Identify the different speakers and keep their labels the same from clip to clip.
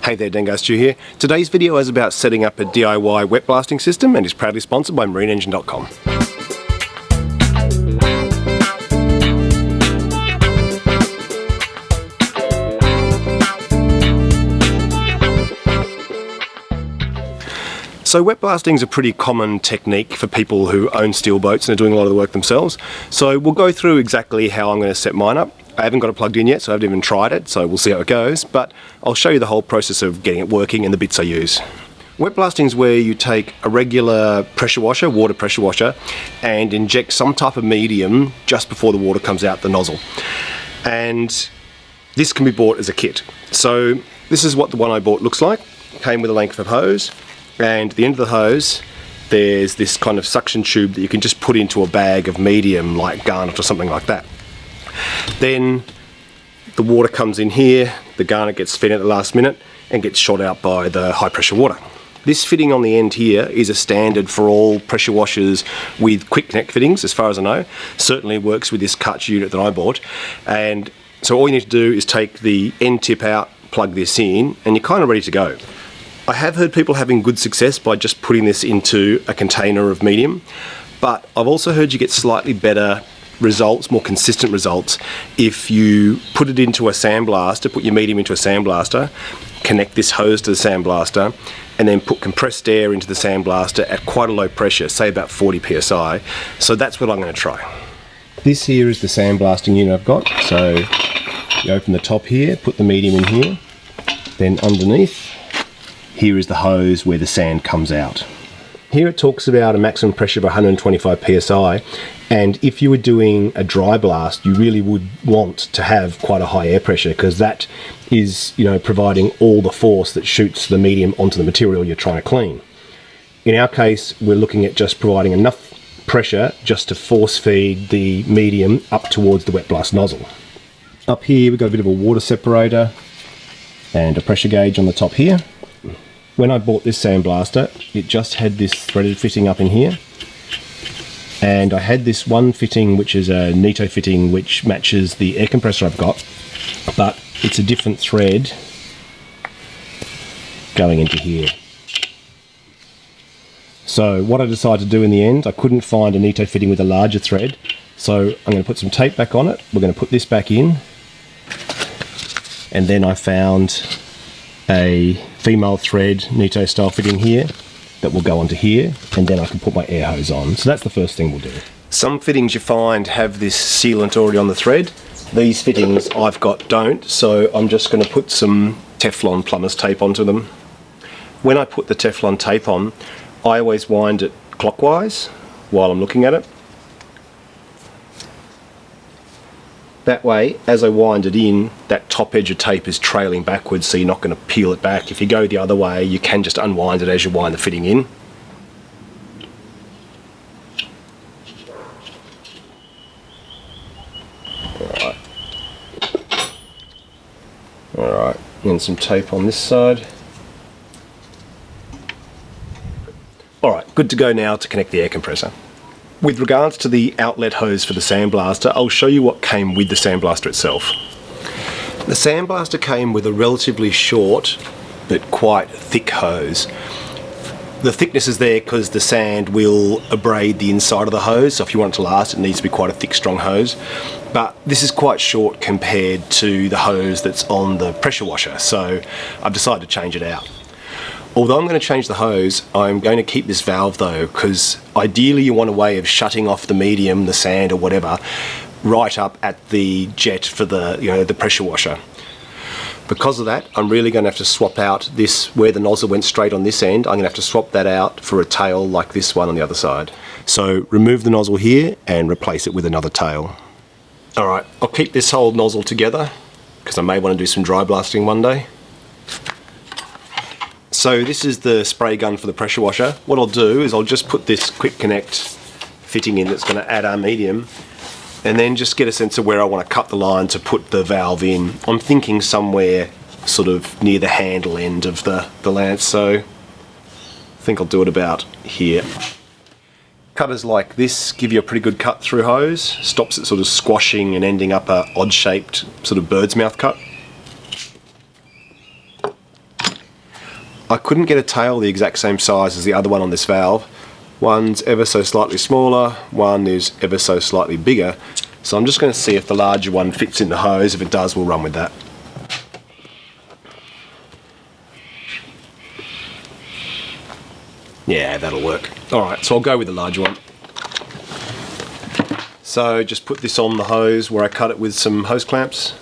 Speaker 1: Hey there, Dengar Stu here. Today's video is about setting up a DIY wet blasting system and is proudly sponsored by marineengine.com. So wet blasting is a pretty common technique for people who own steel boats and are doing a lot of the work themselves. So we'll go through exactly how I'm going to set mine up. I haven't got it plugged in yet, so I haven't even tried it, so we'll see how it goes, but I'll show you the whole process of getting it working and the bits I use. Wet blasting is where you take a regular pressure washer, water pressure washer, and inject some type of medium just before the water comes out the nozzle. And this can be bought as a kit. So this is what the one I bought looks like. It came with a length of hose, and at the end of the hose there's this kind of suction tube that you can just put into a bag of medium like garnet or something like that. Then the water comes in here, the garnet gets fed at the last minute and gets shot out by the high pressure water. This fitting on the end here is a standard for all pressure washers with quick connect fittings, as far as I know. Certainly works with this Kutch unit that I bought. And so all you need to do is take the end tip out, plug this in, and you're kind of ready to go. I have heard people having good success by just putting this into a container of medium, but I've also heard you get slightly better results, more consistent results, if you put it into a sandblaster, put your medium into a sandblaster, connect this hose to the sandblaster, and then put compressed air into the sandblaster at quite a low pressure, say about 40 psi. So that's what I'm going to try. This here is the sandblasting unit I've got. So you open the top here, put the medium in here, then underneath here is the hose where the sand comes out. Here it talks about a maximum pressure of 125 psi, and if you were doing a dry blast you really would want to have quite a high air pressure, because that is, you know, providing all the force that shoots the medium onto the material you're trying to clean. In our case we're looking at just providing enough pressure just to force feed the medium up towards the wet blast nozzle. Up here we've got a bit of a water separator and a pressure gauge on the top here. When I bought this sandblaster, it just had this threaded fitting up in here, and I had this one fitting which is a Nito fitting which matches the air compressor I've got, but it's a different thread going into here. So what I decided to do in the end, I couldn't find a Nito fitting with a larger thread, so I'm going to put some tape back on it, we're going to put this back in, and then I found a female thread Nito style fitting here that will go onto here, and then I can put my air hose on. So that's the first thing we'll do. Some fittings you find have this sealant already on the thread. These fittings I've got don't, so I'm just going to put some Teflon plumber's tape onto them. When I put the Teflon tape on, I always wind it clockwise while I'm looking at it. That way, as I wind it in, that top edge of tape is trailing backwards, so you're not going to peel it back. If you go the other way, you can just unwind it as you wind the fitting in. Alright, and some tape on this side. Alright, good to go now to connect the air compressor. With regards to the outlet hose for the sandblaster, I'll show you what came with the sandblaster itself. The sandblaster came with a relatively short but quite thick hose. The thickness is there because the sand will abrade the inside of the hose, so if you want it to last it needs to be quite a thick, strong hose. But this is quite short compared to the hose that's on the pressure washer, so I've decided to change it out. Although I'm going to change the hose, I'm going to keep this valve though, because ideally you want a way of shutting off the medium, the sand or whatever, right up at the jet for the, you know, the pressure washer. Because of that, I'm really going to have to swap out this, where the nozzle went straight on this end, I'm going to have to swap that out for a tail like this one on the other side. So remove the nozzle here and replace it with another tail. Alright, I'll keep this whole nozzle together, because I may want to do some dry blasting one day. So this is the spray gun for the pressure washer. What I'll do is I'll just put this quick connect fitting in that's going to add our medium, and then just get a sense of where I want to cut the line to put the valve in. I'm thinking somewhere sort of near the handle end of the lance, so I think I'll do it about here. Cutters like this give you a pretty good cut through hose, stops it sort of squashing and ending up a odd shaped sort of bird's mouth cut. I couldn't get a tail the exact same size as the other one on this valve. One's ever so slightly smaller, one is ever so slightly bigger. So I'm just going to see if the larger one fits in the hose. If it does, we'll run with that. Yeah, that'll work. Alright, so I'll go with the larger one. So just put this on the hose where I cut it with some hose clamps.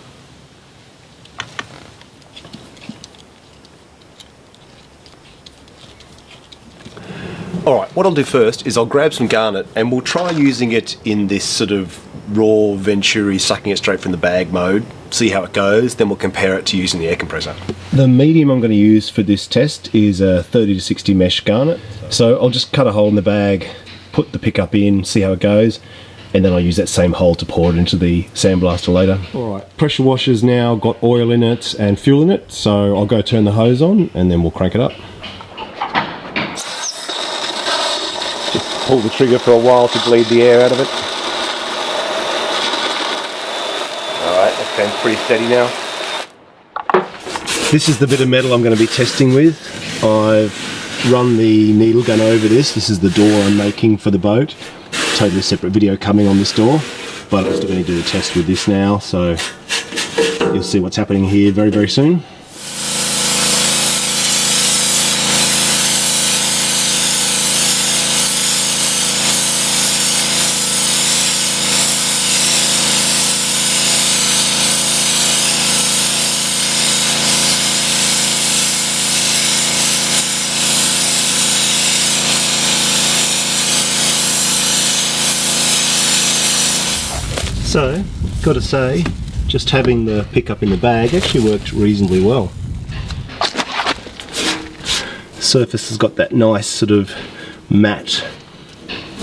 Speaker 1: Alright, what I'll do first is I'll grab some garnet and we'll try using it in this sort of raw Venturi, sucking it straight from the bag mode, see how it goes, then we'll compare it to using the air compressor. The medium I'm going to use for this test is a 30 to 60 mesh garnet. So I'll just cut a hole in the bag, put the pickup in, see how it goes, and then I'll use that same hole to pour it into the sandblaster later. Alright, pressure washer's now got oil in it and fuel in it, so I'll go turn the hose on and then we'll crank it up. Pull the trigger for a while to bleed the air out of it. Alright, that's going pretty steady now. This is the bit of metal I'm going to be testing with. I've run the needle gun over this. This is the door I'm making for the boat. Totally separate video coming on this door, but I'm still going to do the test with this now, so you'll see what's happening here very, very soon. So, got to say, just having the pickup in the bag actually worked reasonably well. Surface has got that nice sort of matte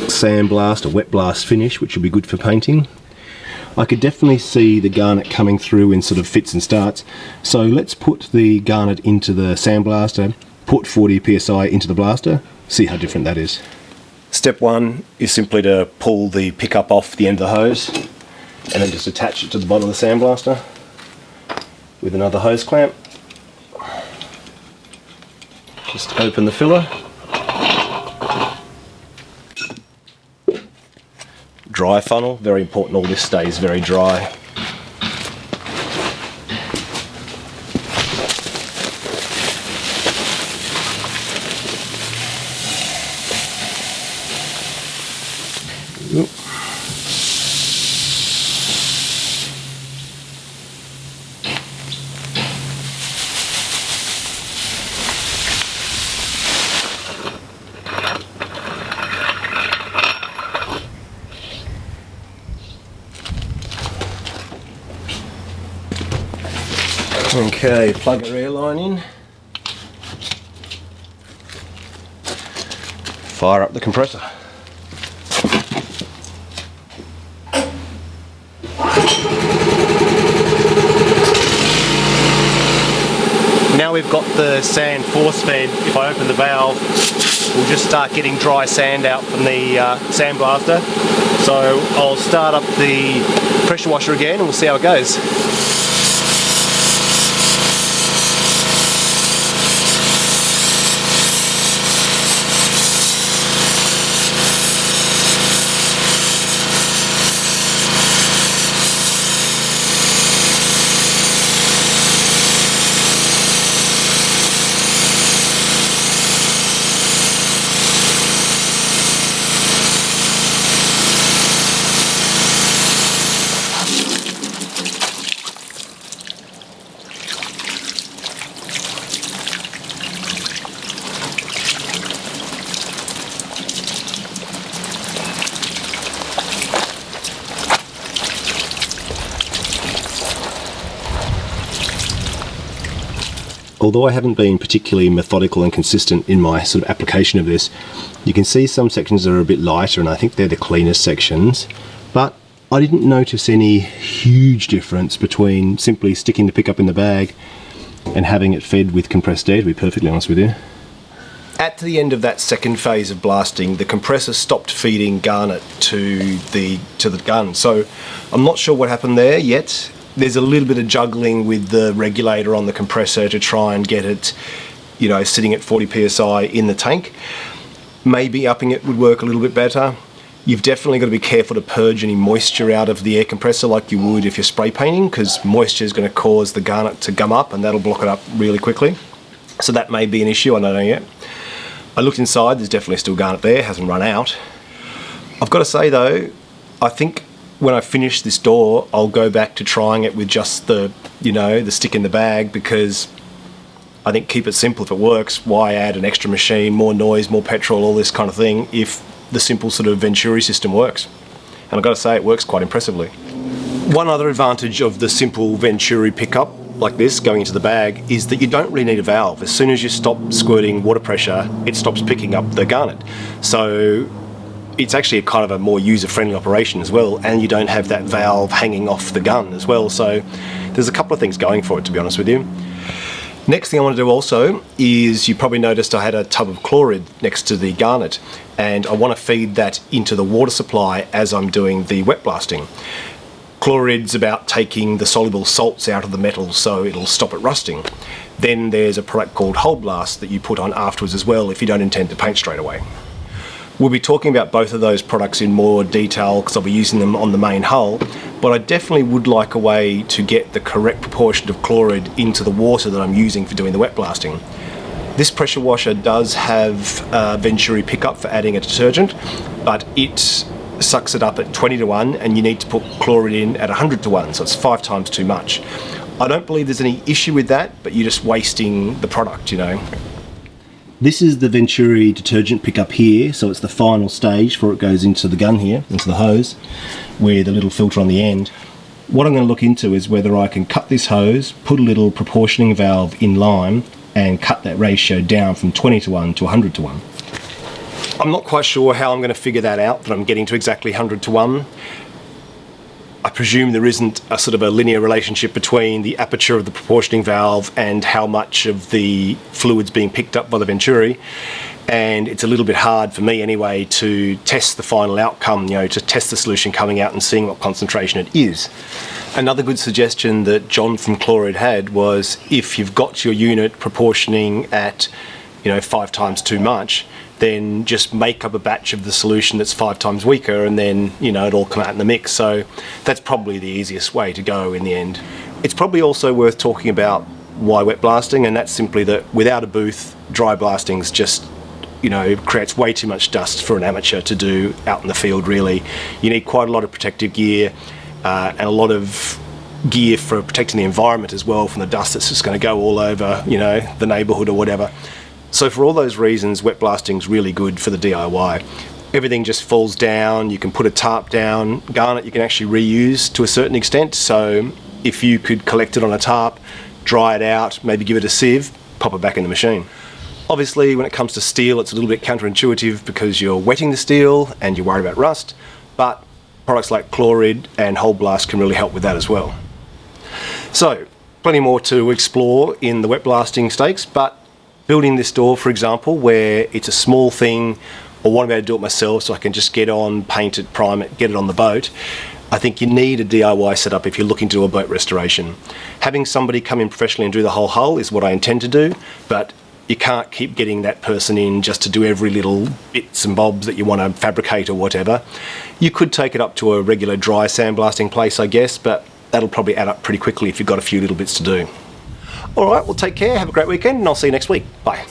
Speaker 1: sandblast or wet blast finish, which will be good for painting. I could definitely see the garnet coming through in sort of fits and starts. So let's put the garnet into the sandblaster, put 40 psi into the blaster, see how different that is. Step one is simply to pull the pickup off the end of the hose, and then just attach it to the bottom of the sandblaster with another hose clamp. Just open the filler. Dry funnel, very important all this stays very dry. Okay, plug our air line in. Fire up the compressor. Now we've got the sand force fed. If I open the valve, we'll just start getting dry sand out from the sandblaster. So I'll start up the pressure washer again and we'll see how it goes. Although I haven't been particularly methodical and consistent in my sort of application of this, you can see some sections that are a bit lighter and I think they're the cleanest sections, but I didn't notice any huge difference between simply sticking the pickup in the bag and having it fed with compressed air, to be perfectly honest with you. At the end of that second phase of blasting, the compressor stopped feeding garnet to the gun, so I'm not sure what happened there yet. There's a little bit of juggling with the regulator on the compressor to try and get it you know, sitting at 40 psi in the tank. Maybe upping it would work a little bit better. You've definitely got to be careful to purge any moisture out of the air compressor like you would if you're spray painting, because moisture is going to cause the garnet to gum up and that'll block it up really quickly. So that may be an issue, I don't know yet. I looked inside, there's definitely still garnet there, hasn't run out. I've got to say though, I think when I finish this door, I'll go back to trying it with just the, you know, the stick in the bag, because I think keep it simple. If it works, why add an extra machine, more noise, more petrol, all this kind of thing, if the simple sort of Venturi system works. And I've got to say, it works quite impressively. One other advantage of the simple Venturi pickup like this going into the bag is that you don't really need a valve. As soon as you stop squirting water pressure, it stops picking up the garnet. So it's actually a kind of a more user-friendly operation as well, and you don't have that valve hanging off the gun as well. So there's a couple of things going for it, to be honest with you. Next thing I want to do also is, you probably noticed I had a tub of chlor-rid next to the garnet, and I want to feed that into the water supply as I'm doing the wet blasting. Chlor-rid's about taking the soluble salts out of the metal so it'll stop it rusting. Then there's a product called Hold Blast that you put on afterwards as well if you don't intend to paint straight away. We'll be talking about both of those products in more detail because I'll be using them on the main hull, but I definitely would like a way to get the correct proportion of chlor-rid into the water that I'm using for doing the wet blasting. This pressure washer does have a Venturi pickup for adding a detergent, but it sucks it up at 20:1 and you need to put chlor-rid in at 100:1, so it's 5 times too much. I don't believe there's any issue with that, but you're just wasting the product, you know. This is the Venturi detergent pickup here, so it's the final stage before it goes into the gun here, into the hose, with a little filter on the end. What I'm going to look into is whether I can cut this hose, put a little proportioning valve in line, and cut that ratio down from 20:1 to 100:1. I'm not quite sure how I'm going to figure that out, that I'm getting to exactly 100:1. I presume there isn't a sort of a linear relationship between the aperture of the proportioning valve and how much of the fluid's being picked up by the Venturi, and it's a little bit hard for me anyway to test the final outcome, you know, to test the solution coming out and seeing what concentration it is. Another good suggestion that John from chlor-rid had was, if you've got your unit proportioning at, you know, 5 times too much, then just make up a batch of the solution that's 5 times weaker, and then, you know, it'll come out in the mix. So that's probably the easiest way to go in the end. It's probably also worth talking about why wet blasting, and that's simply that without a booth, dry blasting's just, you know, it creates way too much dust for an amateur to do out in the field, really. You need quite a lot of protective gear and a lot of gear for protecting the environment as well from the dust that's just going to go all over, you know, the neighbourhood or whatever. So for all those reasons, wet blasting's really good for the DIY. Everything just falls down, you can put a tarp down. Garnet you can actually reuse to a certain extent, so if you could collect it on a tarp, dry it out, maybe give it a sieve, pop it back in the machine. Obviously when it comes to steel it's a little bit counterintuitive because you're wetting the steel and you're worried about rust, but products like chlor-rid and Hold Blast can really help with that as well. So plenty more to explore in the wet blasting stakes, but building this door, for example, where it's a small thing, or want to be able to do it myself so I can just get on, paint it, prime it, get it on the boat, I think you need a DIY setup if you're looking to do a boat restoration. Having somebody come in professionally and do the whole hull is what I intend to do, but you can't keep getting that person in just to do every little bits and bobs that you want to fabricate or whatever. You could take it up to a regular dry sandblasting place, I guess, but that'll probably add up pretty quickly if you've got a few little bits to do. Alright, well take care, have a great weekend, and I'll see you next week. Bye.